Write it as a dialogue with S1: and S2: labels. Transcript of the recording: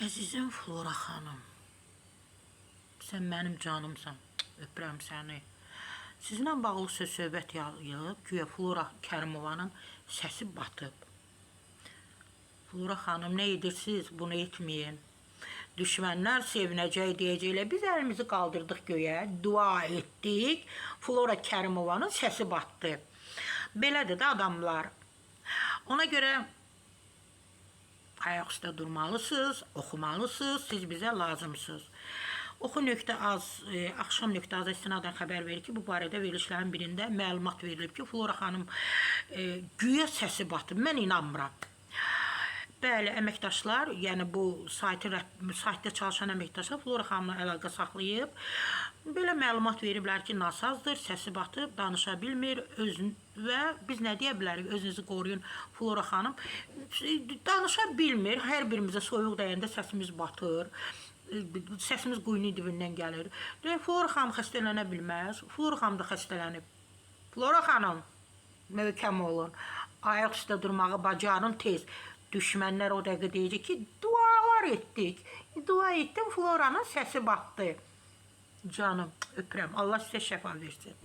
S1: Əzizim Flora xanım, sən mənim canımsan, öpürəm səni. Sizinlə bağlı söz-söhbət yayılıb, güya Flora Kərimovanın səsi batıb. Flora xanım, nə edirsiniz, bunu etməyin. Düşmənlər sevinəcək, deyəcəklər, biz əlimizi qaldırdıq göyə, dua etdik, Flora Kərimovanın səsi batdı. Belədir də adamlar. Ona görə ayaq üstə durmalısınız, oxumalısınız, siz bizə lazımsınız. Oxu.az, axşam.az istinadən xəbər verir ki, bu barədə verilişlərin birində məlumat verilib ki, Flora xanım güya səsi batıb, mən inanmıram. Bəli, əməkdaşlar, yəni bu saytda çalışan əməkdaşlar Flora xanımla əlaqə saxlayıb, belə məlumat veriblər ki, nasazdır, səsi batıb, danışa bilmir, və biz nə deyə bilərik, özünüzü qoruyun, Flora xanım danışa bilmir, hər birimizə soyuq dəyəndə səsimiz batır, səsimiz quyunun dibindən gəlir. Flora xanım xəstələnə bilməz, Flora xanım da xəstələnib. Flora xanım, möhkəm olun, ayaq üstə durmağı bacarın tez. Düşmənlər o dəqiqə deyəcək ki, dualar etdik. Dua etdim, Floranın səsi batdı. Canım, öpürəm. Allah sizə şəfa versin.